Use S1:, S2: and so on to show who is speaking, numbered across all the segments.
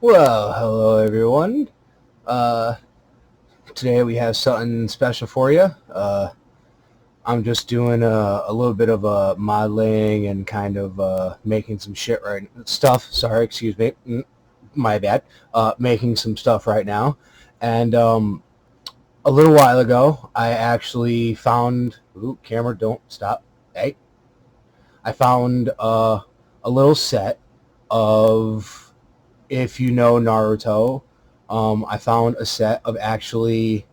S1: Well, hello everyone. Uh, Today we have something special for you. I'm just doing a little bit of modeling and kind of making some stuff. Sorry, excuse me, my bad. Making some stuff right now, and a little while ago I actually found. Ooh, camera, don't stop. Hey, I found a little set of, if you know Naruto. I found a set of actually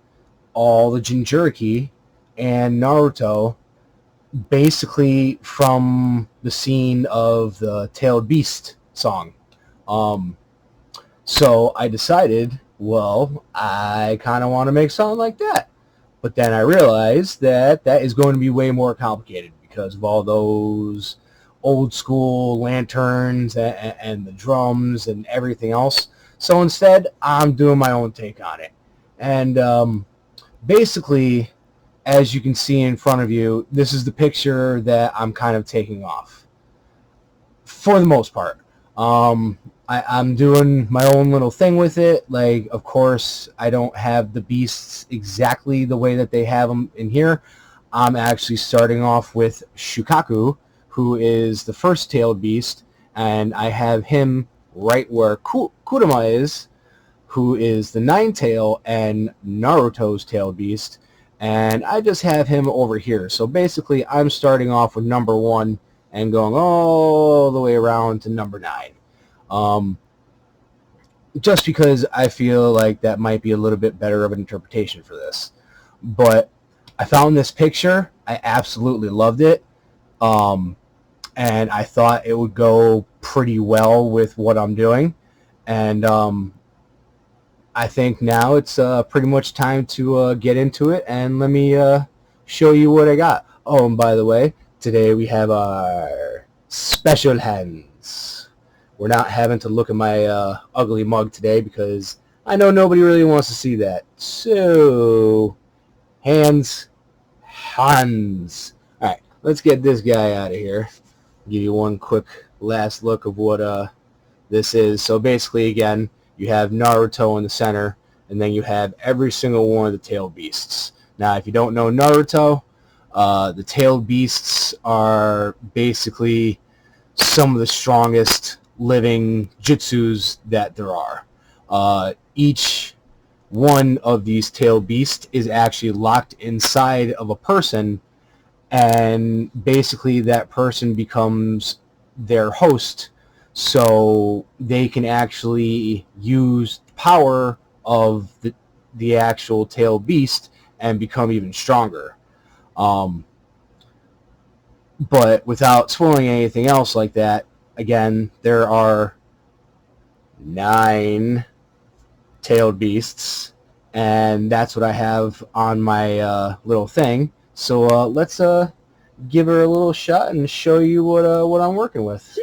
S1: all the Jinchuriki and Naruto, basically from the scene of the Tailed Beast song. Um, so I decided, well, I kind of want to make something like that. But then I realized that that is going to be way more complicated because of all those old school lanterns and the drums and everything else. So instead, I'm doing my own take on it. And basically, as you can see in front of you, this is the picture that I'm kind of taking off for the most part. Um, I'm doing my own little thing with it. Like, of course, I don't have the beasts exactly the way that they have them in here. I'm actually starting off with Shukaku, who is the first tailed beast, and I have him right where Kurama is, who is the nine-tail and Naruto's tailed beast, and I just have him over here. So basically, I'm starting off with number 1 and going all the way around to number 9. Um, just because I feel like that might be a little bit better of an interpretation for this. But I found this picture. I absolutely loved it. And I thought it would go pretty well with what I'm doing. And I think now it's pretty much time to get into it, and let me show you what I got. Oh, and by the way, today we have our special hands. We're not having to look at my ugly mug today because I know nobody really wants to see that. So, hands. All right, let's get this guy out of here. Give you one quick last look of what this is. So basically, again, you have Naruto in the center, and then you have every single one of the tailed beasts. Now, if you don't know Naruto, the tailed beasts are basically some of the strongest living jutsus that there are. Each one of these tailed beasts is actually locked inside of a person, and basically that person becomes their host, so they can actually use the power of the actual tailed beast and become even stronger. Um, but without spoiling anything else like that, again, there are 9 tailed beasts, and that's what I have on my little thing. So let's give her a little shot and show you what I'm working with.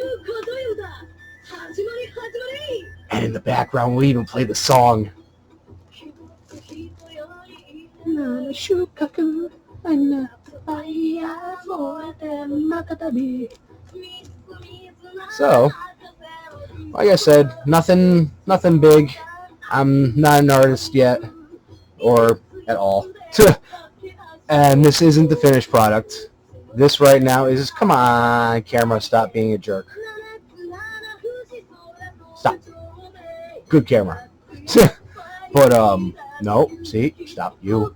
S1: And in the background, we even play the song. So, like I said, nothing big. I'm not an artist yet, or at all. And this isn't the finished product. This right now is, come on, camera, stop being a jerk. Stop. Good camera. But, no, see, stop. You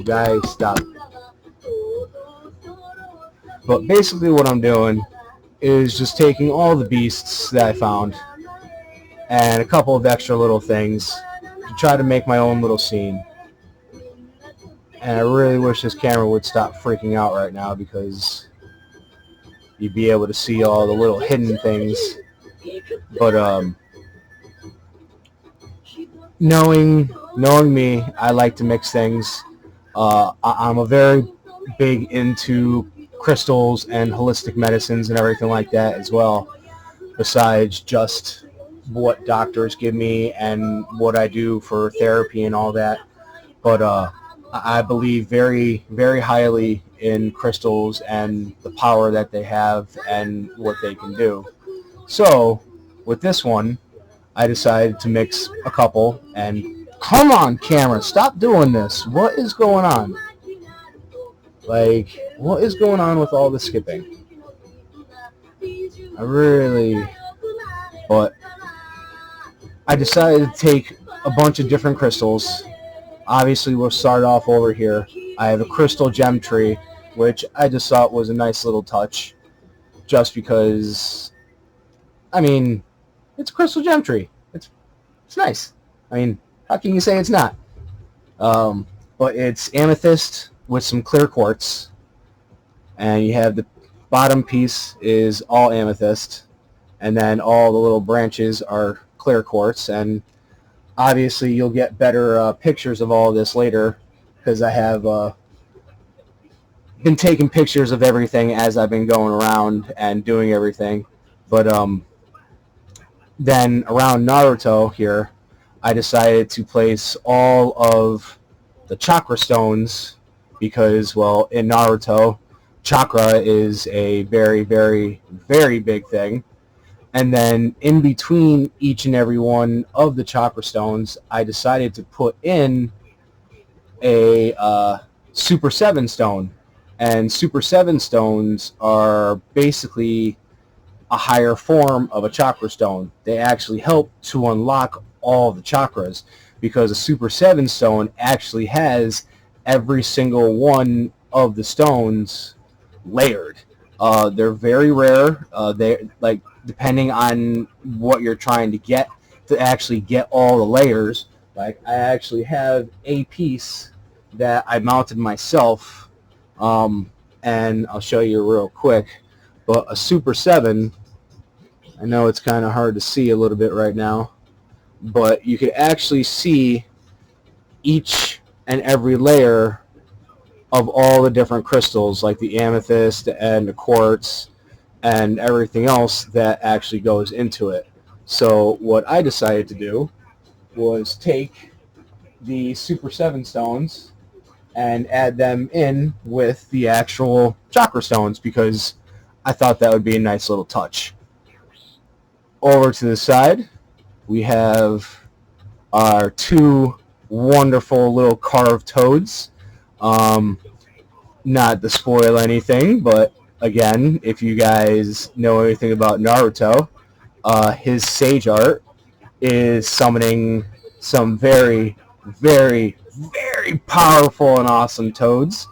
S1: guys, stop. But basically what I'm doing is just taking all the beasts that I found and a couple of extra little things to try to make my own little scene. And I really wish this camera would stop freaking out right now, because you'd be able to see all the little hidden things. But knowing me, I like to mix things. I'm a very big into crystals and holistic medicines and everything like that as well, besides just what doctors give me and what I do for therapy and all that. But I believe very, very highly in crystals and the power that they have and what they can do. So with this one, I decided to mix a couple, and come on, camera, stop doing this. What is going on? Like, what is going on with all the skipping? But I decided to take a bunch of different crystals. Obviously, we'll start off over here. I have a crystal gem tree, which I just thought was a nice little touch, just because, I mean, it's a crystal gem tree. It's nice. I mean, how can you say it's not? But it's amethyst with some clear quartz, and you have the bottom piece is all amethyst, and then all the little branches are clear quartz. And obviously, you'll get better pictures of all this later, because I have been taking pictures of everything as I've been going around and doing everything. But then around Naruto here, I decided to place all of the chakra stones because, well, in Naruto, chakra is a very, very, very big thing. And then in between each and every one of the chakra stones, I decided to put in a Super 7 stone. And Super 7 stones are basically a higher form of a chakra stone. They actually help to unlock all the chakras, because a Super 7 stone actually has every single one of the stones layered. They're very rare. They, like, depending on what you're trying to get to actually get all the layers. Like, I actually have a piece that I mounted myself, and I'll show you real quick. But a Super 7, I know it's kind of hard to see a little bit right now, but you can actually see each and every layer of all the different crystals, like the amethyst and the quartz and everything else that actually goes into it. So what I decided to do was take the Super 7 stones and add them in with the actual chakra stones, because I thought that would be a nice little touch. Over to the side, we have our two wonderful little carved toads. Not to spoil anything, but again, if you guys know anything about Naruto, his sage art is summoning some very, very, very powerful and awesome toads.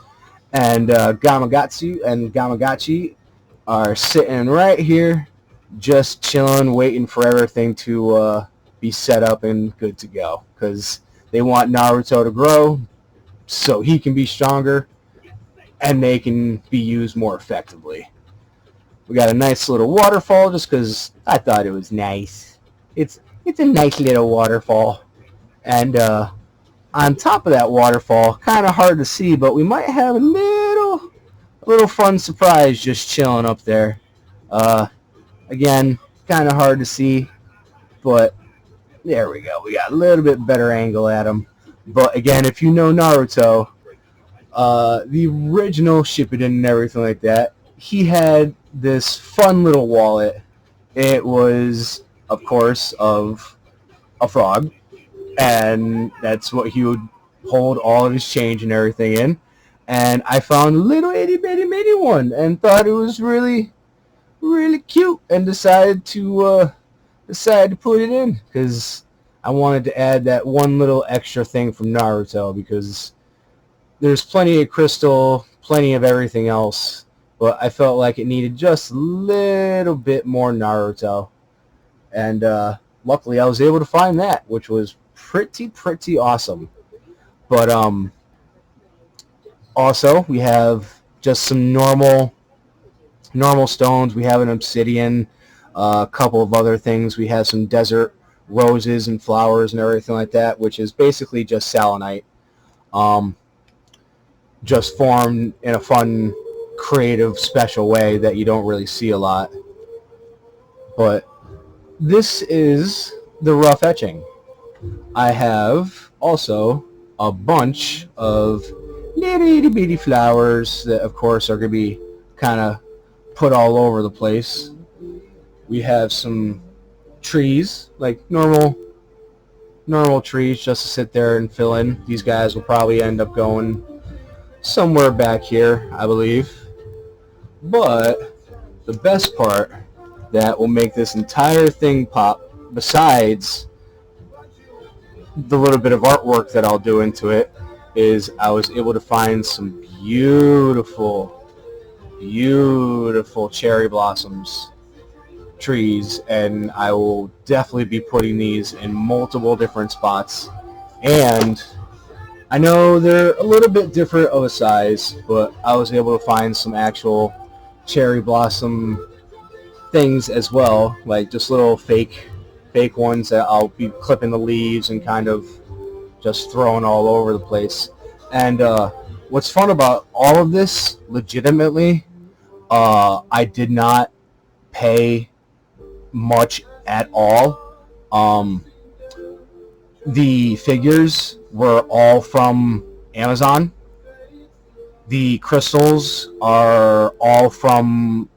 S1: And Gamakatsu and Gamagachi are sitting right here, just chilling, waiting for everything to be set up and good to go, because they want Naruto to grow so he can be stronger and they can be used more effectively. We got a nice little waterfall just because I thought it was nice. It's a nice little waterfall. And on top of that waterfall, kind of hard to see, but we might have a little fun surprise just chilling up there. Again, kind of hard to see, but there we go. We got a little bit better angle at him. But again, if you know Naruto, the original Shippuden and everything like that, he had this fun little wallet. It was, of course, of a frog, and that's what he would hold all of his change and everything in. And I found a little itty bitty bitty one and thought it was really, really cute, and decided to put it in because I wanted to add that one little extra thing from Naruto, because there's plenty of crystal, plenty of everything else, but I felt like it needed just a little bit more Naruto. And luckily I was able to find that, which was pretty awesome. But also we have just some normal stones. We have an obsidian, a couple of other things. We have some desert roses and flowers and everything like that, which is basically just selenite. Just formed in a fun, creative, special way that you don't really see a lot. But this is the rough etching. I have also a bunch of little itty bitty flowers that, of course, are going to be kind of put all over the place. We have some trees, like normal trees, just to sit there and fill in. These guys will probably end up going somewhere back here, I believe. But the best part that will make this entire thing pop, besides the little bit of artwork that I'll do into it, is I was able to find some beautiful cherry blossoms trees, and I will definitely be putting these in multiple different spots. And I know they're a little bit different of a size, but I was able to find some actual cherry blossom things as well, like just little fake ones that I'll be clipping the leaves and kind of just throwing all over the place. And what's fun about all of this, legitimately, I did not pay much at all. The figures were all from Amazon. The crystals are all from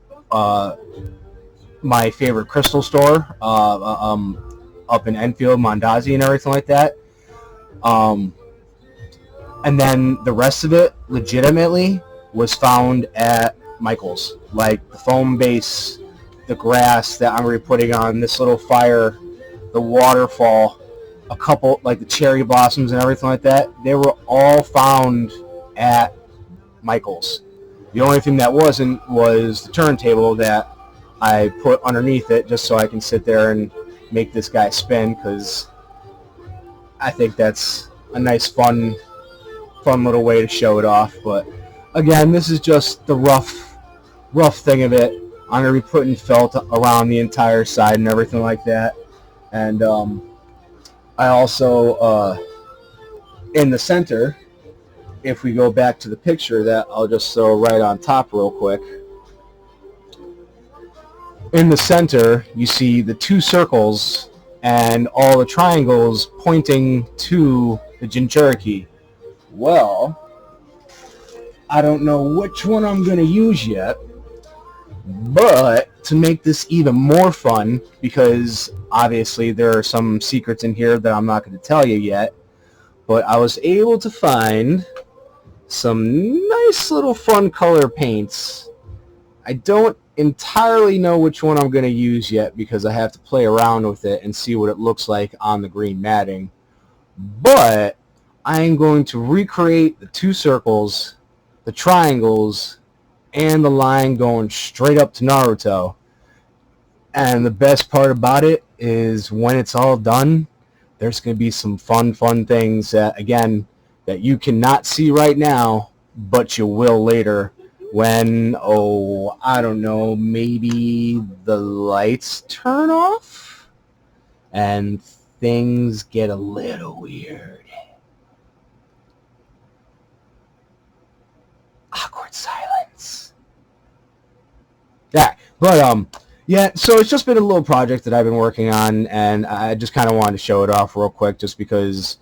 S1: my favorite crystal store up in Enfield, Mondazzi, and everything like that. And then the rest of it, legitimately, was found at Michael's. Like the foam base, the grass that I'm going to be putting on, this little fire, the waterfall, a couple, like the cherry blossoms and everything like that, they were all found at Michael's. The only thing that wasn't was the turntable that I put underneath it just so I can sit there and make this guy spin, because I think that's a nice fun little way to show it off. But again, this is just the rough thing of it. I'm going to be putting felt around the entire side and everything like that. And I also, in the center, if we go back to the picture that I'll just throw right on top real quick, in the center you see the two circles and all the triangles pointing to the Jinchuriki. Well, I don't know which one I'm going to use yet, but to make this even more fun, because obviously there are some secrets in here that I'm not going to tell you yet, but I was able to find some nice little fun color paints. I don't entirely know which one I'm going to use yet, because I have to play around with it and see what it looks like on the green matting. But I am going to recreate the two circles, the triangles, and the line going straight up to Naruto. And the best part about it is when it's all done, there's going to be some fun things that, again, that you cannot see right now, but you will later when, I don't know, maybe the lights turn off and things get a little weird. Awkward silence. Yeah, but yeah, so it's just been a little project that I've been working on, and I just kind of wanted to show it off real quick, just because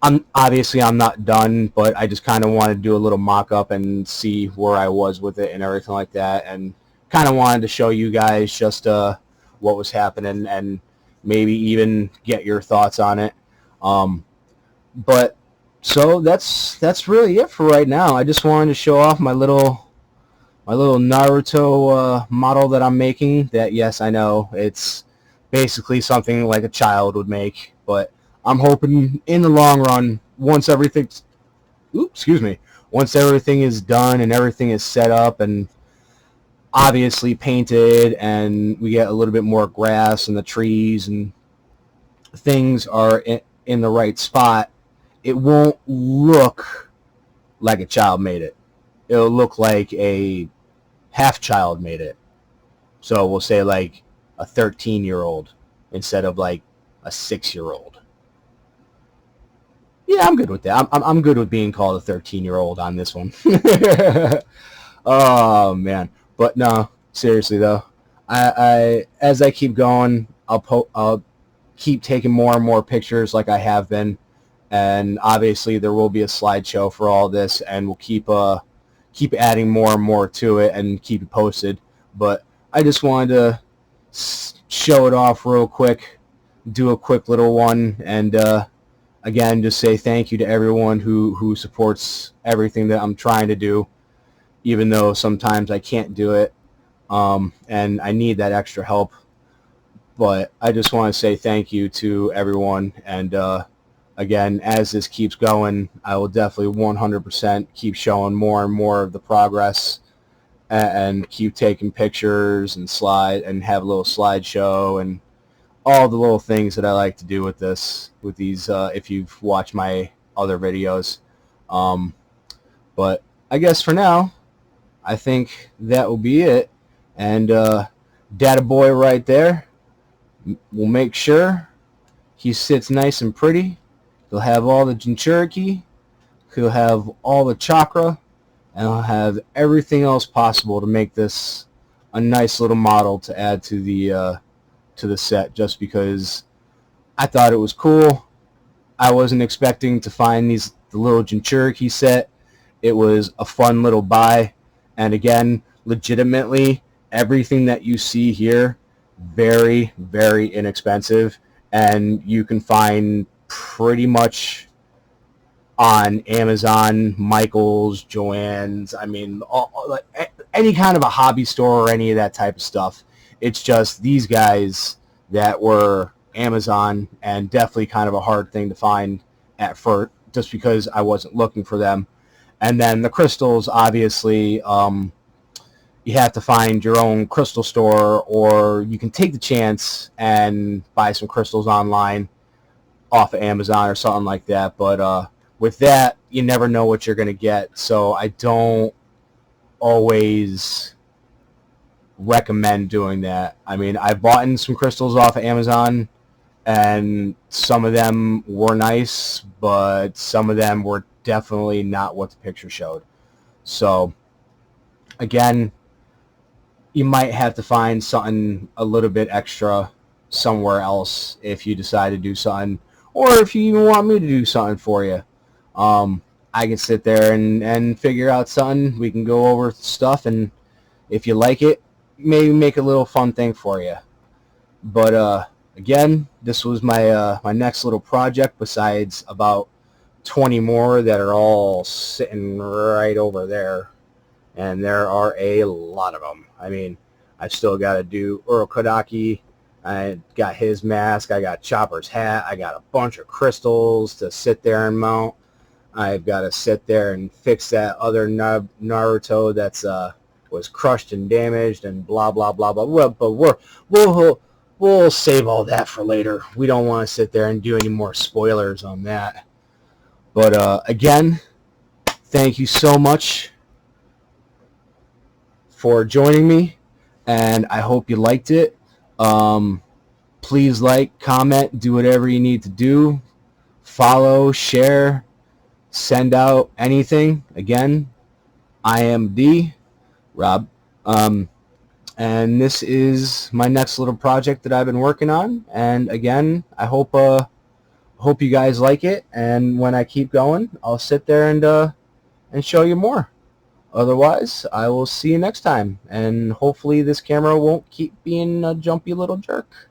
S1: I'm not done, but I just kind of wanted to do a little mock-up and see where I was with it and everything like that, and kind of wanted to show you guys just what was happening and maybe even get your thoughts on it. But so that's really it for right now. I just wanted to show off my little Naruto model that I'm making. That, yes, I know it's basically something like a child would make, but I'm hoping in the long run, once everything is done and everything is set up and obviously painted, and we get a little bit more grass and the trees and things are in the right spot, it won't look like a child made it. It'll look like a half child made it. So we'll say like a 13-year-old instead of like a 6-year-old. Yeah, I'm good with that. I'm good with being called a 13-year-old on this one. Oh man, but no, seriously though, I as I keep going, I'll keep taking more and more pictures like I have been, and obviously there will be a slideshow for all this, and we'll keep adding more and more to it and keep it posted. But I just wanted to show it off real quick, do a quick little one, and again, just say thank you to everyone who supports everything that I'm trying to do, even though sometimes I can't do it, and I need that extra help. But I just want to say thank you to everyone, and again, as this keeps going, I will definitely 100% keep showing more and more of the progress, and keep taking pictures and have a little slideshow and all the little things that I like to do with these, if you've watched my other videos. Um, but I guess for now, I think that will be it. And Data Boy right there will make sure he sits nice and pretty. He'll have all the Jinchuriki. He'll have all the chakra. And I'll have everything else possible to make this a nice little model to add to the set, just because I thought it was cool. I wasn't expecting to find the little Jinchuriki set. It was a fun little buy, and again, legitimately, everything that you see here, very, very inexpensive, and you can find pretty much on Amazon, Michael's, Joann's, I mean, like any kind of a hobby store or any of that type of stuff. It's just these guys that were Amazon, and definitely kind of a hard thing to find at first, just because I wasn't looking for them. And then the crystals, obviously, you have to find your own crystal store, or you can take the chance and buy some crystals online off of Amazon or something like that. But with that, you never know what you're going to get, so I don't always recommend doing that. I mean, I've bought in some crystals off of Amazon, and some of them were nice, but some of them were definitely not what the picture showed. So, again, you might have to find something a little bit extra somewhere else if you decide to do something, or if you even want me to do something for you. I can sit there and figure out something. We can go over stuff, and if you like it, maybe make a little fun thing for you. But again, this was my my next little project, besides about 20 more that are all sitting right over there, and there are a lot of them. I mean, I still got to do Urokodaki. I got his mask. I got Chopper's hat. I got a bunch of crystals to sit there and mount. I've got to sit there and fix that other Naruto that's was crushed and damaged and blah blah blah blah. Well, but we'll save all that for later. We don't want to sit there and do any more spoilers on that. But again, thank you so much for joining me, and I hope you liked it. Please like, comment, do whatever you need to do. Follow, share, send out anything. Again, I am Rob, and this is my next little project that I've been working on. And again, I hope you guys like it. And when I keep going, I'll sit there and show you more. Otherwise, I will see you next time. And hopefully, this camera won't keep being a jumpy little jerk.